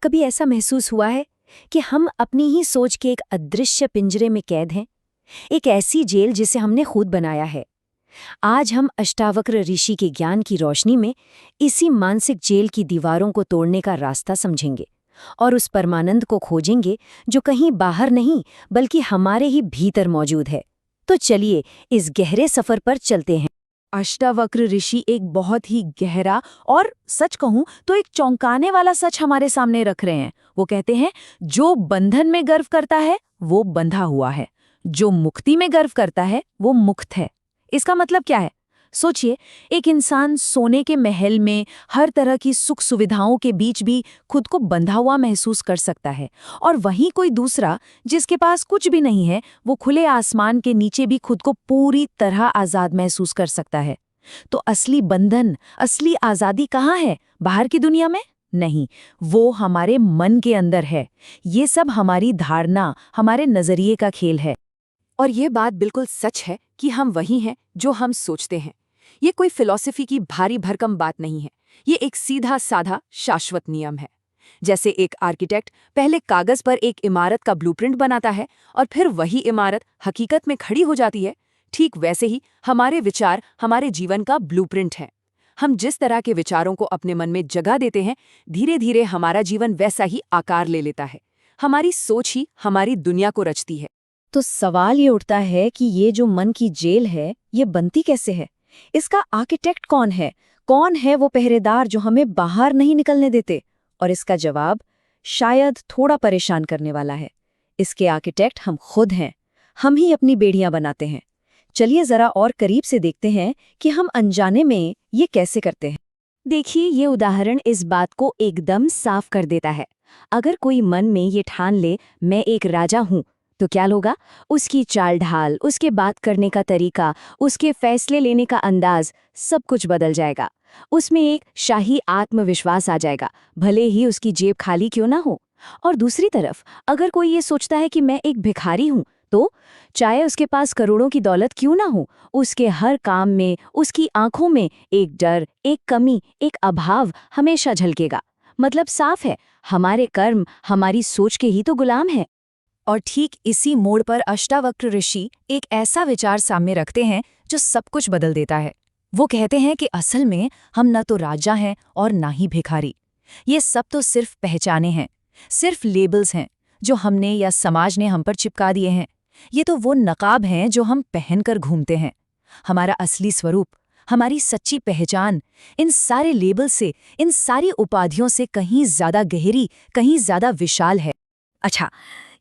कभी ऐसा महसूस हुआ है कि हम अपनी ही सोच के एक अदृश्य पिंजरे में कैद हैं, एक ऐसी जेल जिसे हमने खुद बनाया है। आज हम अष्टावक्र ऋषि के ज्ञान की रोशनी में इसी मानसिक जेल की दीवारों को तोड़ने का रास्ता समझेंगे और उस परमानंद को खोजेंगे जो कहीं बाहर नहीं बल्कि हमारे ही भीतर मौजूद है। तो चलिए इस गहरे सफर पर चलते हैं। अष्टावक्र ऋषि एक बहुत ही गहरा और सच कहूं तो एक चौंकाने वाला सच हमारे सामने रख रहे हैं। वो कहते हैं, जो बंधन में गर्व करता है वो बंधा हुआ है, जो मुक्ति में गर्व करता है वो मुक्त है। इसका मतलब क्या है? सोचिए, एक इंसान सोने के महल में हर तरह की सुख सुविधाओं के बीच भी खुद को बंधा हुआ महसूस कर सकता है, और वहीं कोई दूसरा जिसके पास कुछ भी नहीं है, वो खुले आसमान के नीचे भी खुद को पूरी तरह आज़ाद महसूस कर सकता है। तो असली बंधन, असली आज़ादी कहाँ है? बाहर की दुनिया में नहीं, वो हमारे मन के अंदर है। ये सब हमारी धारणा, हमारे नजरिए का खेल है। और ये बात बिल्कुल सच है कि हम वही हैं जो हम सोचते हैं। ये कोई फिलॉसफी की भारी भरकम बात नहीं है, ये एक सीधा साधा शाश्वत नियम है। जैसे एक आर्किटेक्ट पहले कागज पर एक इमारत का ब्लूप्रिंट बनाता है और फिर वही इमारत हकीकत में खड़ी हो जाती है, ठीक वैसे ही हमारे विचार हमारे जीवन का ब्लूप्रिंट है। हम जिस तरह के विचारों को अपने मन में जगह देते हैं, धीरे धीरे हमारा जीवन वैसा ही आकार ले लेता है। हमारी सोच ही हमारी दुनिया को रचती है। तो सवाल ये उठता है कि ये जो मन की जेल है, ये बनती कैसे है? इसका आर्किटेक्ट कौन है? कौन है वो पहरेदार जो हमें बाहर नहीं निकलने देते? और इसका जवाब शायद थोड़ा परेशान करने वाला है। इसके आर्किटेक्ट हम खुद हैं। हम ही अपनी बेड़ियां बनाते हैं। चलिए जरा और करीब से देखते हैं कि हम अनजाने में ये कैसे करते हैं। देखिए, ये उदाहरण इस बात को एकदम साफ कर देता है। अगर कोई मन में ये ठान ले, मैं एक राजा हूं, तो क्या होगा? उसकी चाल ढाल, उसके बात करने का तरीका, उसके फैसले लेने का अंदाज, सब कुछ बदल जाएगा। उसमें एक शाही आत्मविश्वास आ जाएगा, भले ही उसकी जेब खाली क्यों ना हो। और दूसरी तरफ अगर कोई ये सोचता है कि मैं एक भिखारी हूं, तो चाहे उसके पास करोड़ों की दौलत क्यों ना हो, उसके हर काम में, उसकी आंखों में एक डर, एक कमी, एक अभाव हमेशा झलकेगा। मतलब साफ है, हमारे कर्म हमारी सोच के ही तो गुलाम है। और ठीक इसी मोड़ पर अष्टावक्र ऋषि एक ऐसा विचार सामने रखते हैं जो सब कुछ बदल देता है। वो कहते हैं कि असल में हम न तो राजा हैं और ना ही भिखारी। ये सब तो सिर्फ पहचाने हैं, सिर्फ लेबल्स हैं जो हमने या समाज ने हम पर चिपका दिए हैं। ये तो वो नकाब हैं जो हम पहनकर घूमते हैं। हमारा असली स्वरूप, हमारी सच्ची पहचान इन सारे लेबल से, इन सारी उपाधियों से कहीं ज्यादा गहरी, कहीं ज्यादा विशाल है। अच्छा,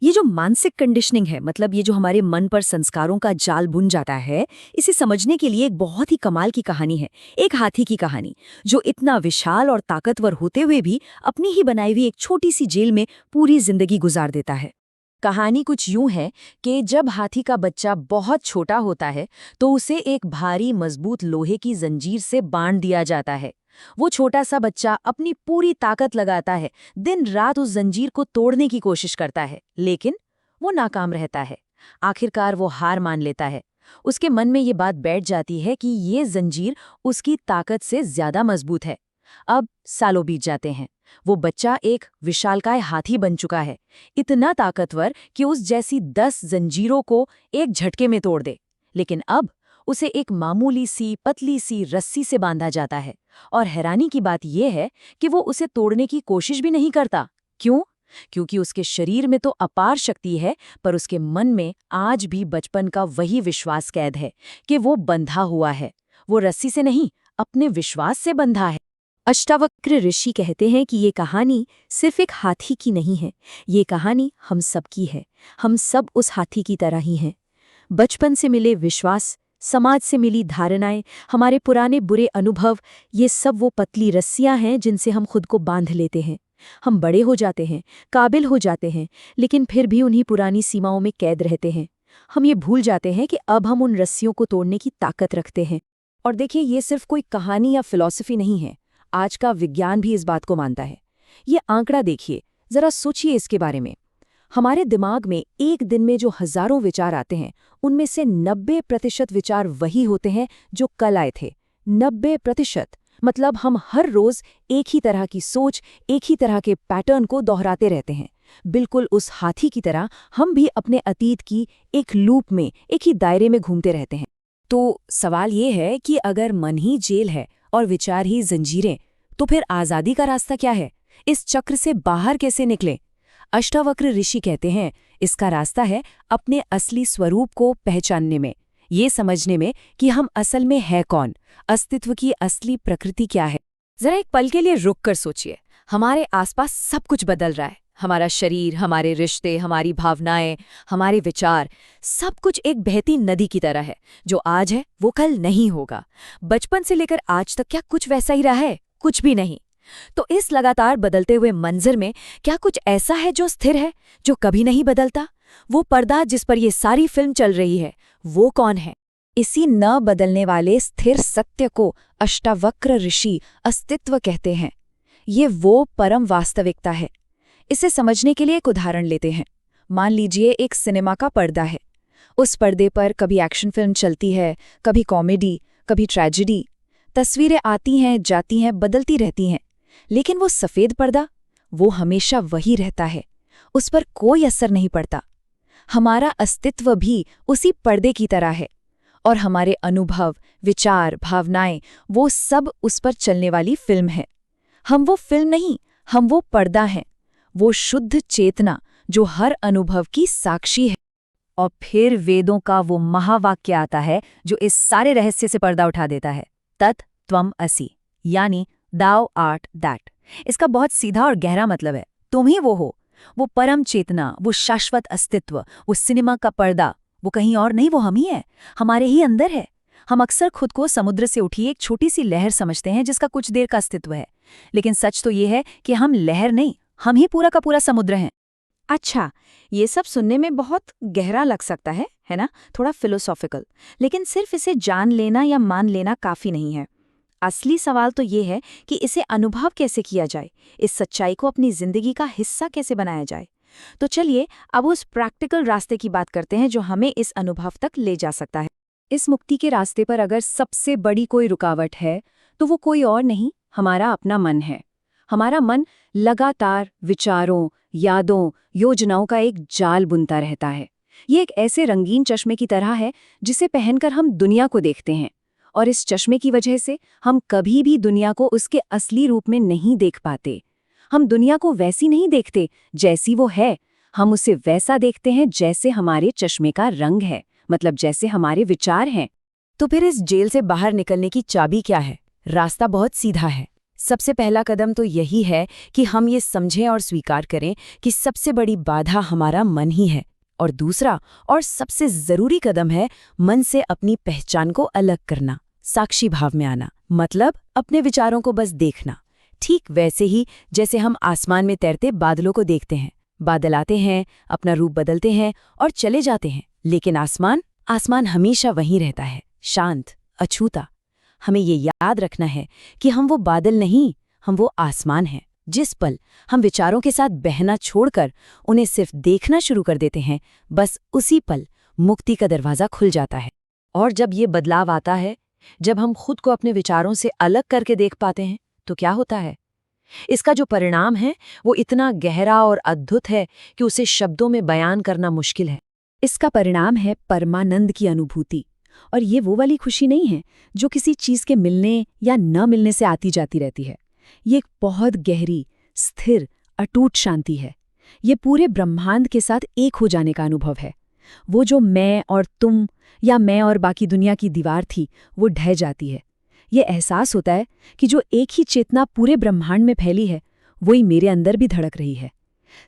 ये जो मानसिक कंडीशनिंग है, मतलब ये जो हमारे मन पर संस्कारों का जाल बुन जाता है, इसे समझने के लिए एक बहुत ही कमाल की कहानी है। एक हाथी की कहानी जो इतना विशाल और ताकतवर होते हुए भी अपनी ही बनाई हुई एक छोटी सी जेल में पूरी जिंदगी गुजार देता है। कहानी कुछ यूं है कि जब हाथी का बच्चा बहुत छोटा होता है तो उसे एक भारी मजबूत लोहे की जंजीर से बांध दिया जाता है। वो छोटा सा बच्चा अपनी पूरी ताकत लगाता है, दिन रात उस जंजीर को तोड़ने की कोशिश करता है, लेकिन वो नाकाम रहता है। आखिरकार वो हार मान लेता है। उसके मन में ये बात बैठ जाती है कि ये जंजीर उसकी ताकत से ज्यादा मजबूत है। अब सालों बीत जाते हैं। वो बच्चा एक विशालकाय हाथी बन चुका है, इतना ताकतवर कि उस जैसी 10 जंजीरों को एक झटके में तोड़ दे। लेकिन अब उसे एक मामूली सी पतली सी रस्सी से बांधा जाता है, और हैरानी की बात यह है कि वो उसे तोड़ने की कोशिश भी नहीं करता। क्यों? क्योंकि उसके शरीर में तो अपार शक्ति है, पर उसके मन में आज भी बचपन का वही विश्वास कैद है कि वो बंधा हुआ है। वो रस्सी से नहीं, अपने विश्वास से बंधा है। अष्टावक्र ऋषि कहते हैं कि ये कहानी सिर्फ एक हाथी की नहीं है, ये कहानी हम सब की है। हम सब उस हाथी की तरह ही हैं। बचपन से मिले विश्वास, समाज से मिली धारणाएं, हमारे पुराने बुरे अनुभव, ये सब वो पतली रस्सियां हैं जिनसे हम खुद को बांध लेते हैं। हम बड़े हो जाते हैं, काबिल हो जाते हैं, लेकिन फिर भी उन्हीं पुरानी सीमाओं में कैद रहते हैं। हम ये भूल जाते हैं कि अब हम उन रस्सियों को तोड़ने की ताकत रखते हैं। और देखिए, ये सिर्फ कोई कहानी या फिलॉसफी नहीं है, आज का विज्ञान भी इस बात को मानता है। ये आंकड़ा देखिए, जरा सोचिए इसके बारे में। हमारे दिमाग में एक दिन में जो हजारों विचार आते हैं, उनमें से 90% विचार वही होते हैं जो कल आए थे। 90%। मतलब हम हर रोज एक ही तरह की सोच, एक ही तरह के पैटर्न को दोहराते रहते हैं। बिल्कुल उस हाथी की तरह हम भी अपने अतीत की एक लूप में, एक ही दायरे में घूमते रहते हैं। तो सवाल ये है कि अगर मन ही जेल है और विचार ही जंजीरें, तो फिर आज़ादी का रास्ता क्या है? इस चक्र से बाहर कैसे निकलें? अष्टावक्र ऋषि कहते हैं, इसका रास्ता है अपने असली स्वरूप को पहचानने में, ये समझने में कि हम असल में है कौन, अस्तित्व की असली प्रकृति क्या है। जरा एक पल के लिए रुक कर सोचिए, हमारे आसपास सब कुछ बदल रहा है। हमारा शरीर, हमारे रिश्ते, हमारी भावनाएं, हमारे विचार, सब कुछ एक बहती नदी की तरह है। जो आज है वो कल नहीं होगा। बचपन से लेकर आज तक क्या कुछ वैसा ही रहा है? कुछ भी नहीं। तो इस लगातार बदलते हुए मंजर में क्या कुछ ऐसा है जो स्थिर है, जो कभी नहीं बदलता? वो पर्दा जिस पर ये सारी फिल्म चल रही है, वो कौन है? इसी न बदलने वाले स्थिर सत्य को अष्टावक्र ऋषि अस्तित्व कहते हैं। ये वो परम वास्तविकता है। इसे समझने के लिए एक उदाहरण लेते हैं। मान लीजिए एक सिनेमा का पर्दा है। उस पर्दे पर कभी एक्शन फिल्म चलती है, कभी कॉमेडी, कभी ट्रेजेडी। तस्वीरें आती हैं, जाती हैं, बदलती रहती हैं। लेकिन वो सफ़ेद पर्दा, वो हमेशा वही रहता है। उस पर कोई असर नहीं पड़ता। हमारा अस्तित्व भी उसी पर्दे की तरह है। और हमारे अनुभव, विचार, भावनाएं, वो सब उस पर चलने वाली फिल्म है। हम वो फिल्म नहीं, हम वो पर्दा हैं। वो शुद्ध चेतना जो हर अनुभव की साक्षी है। और फिर वेदों का वो महावाक्य आता है जो इस सारे रहस्य से पर्दा उठा देता है, तत् त्वम् असि, यानी दाओ आर्ट दैट। इसका बहुत सीधा और गहरा मतलब है, तुम ही वो हो। वो परम चेतना, वो शाश्वत अस्तित्व, वो सिनेमा का पर्दा, वो कहीं और नहीं, वो हम ही है, हमारे ही अंदर है। हम अक्सर खुद को समुद्र से उठी एक छोटी सी लहर समझते हैं जिसका कुछ देर का अस्तित्व है। लेकिन सच तो ये है कि हम लहर नहीं, हम ही पूरा का पूरा समुद्र हैं। अच्छा, ये सब सुनने में बहुत गहरा लग सकता है ना? थोड़ा फिलोसॉफिकल। लेकिन सिर्फ इसे जान लेना या मान लेना काफी नहीं है। असली सवाल तो ये है कि इसे अनुभव कैसे किया जाए, इस सच्चाई को अपनी जिंदगी का हिस्सा कैसे बनाया जाए। तो चलिए अब उस प्रैक्टिकल रास्ते की बात करते हैं जो हमें इस अनुभव तक ले जा सकता है। इस मुक्ति के रास्ते पर अगर सबसे बड़ी कोई रुकावट है, तो वो कोई और नहीं, हमारा अपना मन है। हमारा मन लगातार विचारों, यादों, योजनाओं का एक जाल बुनता रहता है। ये एक ऐसे रंगीन चश्मे की तरह है जिसे पहनकर हम दुनिया को देखते हैं, और इस चश्मे की वजह से हम कभी भी दुनिया को उसके असली रूप में नहीं देख पाते। हम दुनिया को वैसी नहीं देखते जैसी वो है, हम उसे वैसा देखते हैं जैसे हमारे चश्मे का रंग है, मतलब जैसे हमारे विचार हैं। तो फिर इस जेल से बाहर निकलने की चाबी क्या है? रास्ता बहुत सीधा है। सबसे पहला कदम तो यही है कि हम ये समझें और स्वीकार करें कि सबसे बड़ी बाधा हमारा मन ही है। और दूसरा और सबसे जरूरी कदम है मन से अपनी पहचान को अलग करना, साक्षी भाव में आना, मतलब अपने विचारों को बस देखना। ठीक वैसे ही जैसे हम आसमान में तैरते बादलों को देखते हैं। बादल आते हैं, अपना रूप बदलते हैं और चले जाते हैं, लेकिन आसमान हमेशा वहीं रहता है, शांत, अछूता। हमें ये याद रखना है कि हम वो बादल नहीं, हम वो आसमान हैं। जिस पल हम विचारों के साथ बहना छोड़कर उन्हें सिर्फ देखना शुरू कर देते हैं, बस उसी पल मुक्ति का दरवाज़ा खुल जाता है। और जब ये बदलाव आता है, जब हम खुद को अपने विचारों से अलग करके देख पाते हैं, तो क्या होता है? इसका जो परिणाम है वो इतना गहरा और अद्भुत है कि उसे शब्दों में बयान करना मुश्किल है। इसका परिणाम है परमानंद की अनुभूति। और ये वो वाली खुशी नहीं है जो किसी चीज़ के मिलने या न मिलने से आती जाती रहती है। ये एक बहुत गहरी, स्थिर, अटूट शांति है। ये पूरे ब्रह्मांड के साथ एक हो जाने का अनुभव है। वो जो मैं और तुम या मैं और बाकी दुनिया की दीवार थी, वो ढह जाती है। ये एहसास होता है कि जो एक ही चेतना पूरे ब्रह्मांड में फैली है, वही मेरे अंदर भी धड़क रही है।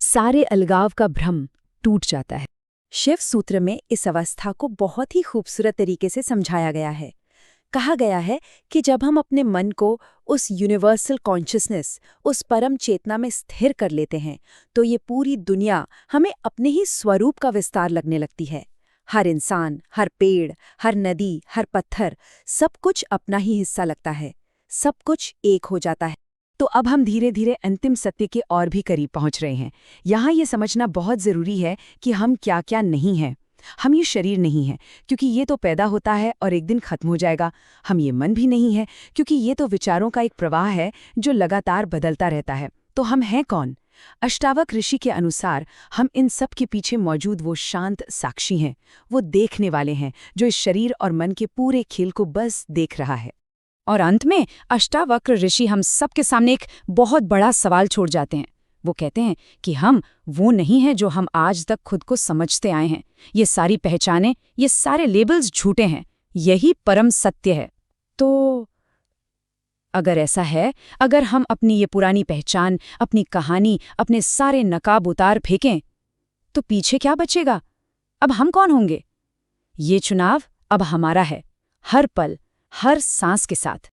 सारे अलगाव का भ्रम टूट जाता है। शिव सूत्र में इस अवस्था को बहुत ही खूबसूरत तरीके से समझाया गया है। कहा गया है कि जब हम अपने मन को उस यूनिवर्सल कॉन्शियसनेस, उस परम चेतना में स्थिर कर लेते हैं, तो ये पूरी दुनिया हमें अपने ही स्वरूप का विस्तार लगने लगती है। हर इंसान, हर पेड़, हर नदी, हर पत्थर, सब कुछ अपना ही हिस्सा लगता है। सब कुछ एक हो जाता है। तो अब हम धीरे धीरे अंतिम सत्य के और भी करीब पहुंच रहे हैं। यहाँ ये समझना बहुत ज़रूरी है कि हम क्या क्या नहीं हैं। हम ये शरीर नहीं है, क्योंकि ये तो पैदा होता है और एक दिन खत्म हो जाएगा। हम ये मन भी नहीं है, क्योंकि ये तो विचारों का एक प्रवाह है जो लगातार बदलता रहता है। तो हम हैं कौन? अष्टावक्र ऋषि के अनुसार हम इन सब के पीछे मौजूद वो शांत साक्षी हैं, वो देखने वाले हैं जो इस शरीर और मन के पूरे खेल को बस देख रहा है। और अंत में अष्टावक्र ऋषि हम सबके सामने एक बहुत बड़ा सवाल छोड़ जाते हैं। वो कहते हैं कि हम वो नहीं हैं जो हम आज तक खुद को समझते आए हैं। ये सारी पहचानें, ये सारे लेबल्स झूठे हैं, यही परम सत्य है। तो अगर ऐसा है, अगर हम अपनी ये पुरानी पहचान, अपनी कहानी, अपने सारे नकाब उतार फेंकें, तो पीछे क्या बचेगा? अब हम कौन होंगे? ये चुनाव अब हमारा है, हर पल, हर सांस के साथ।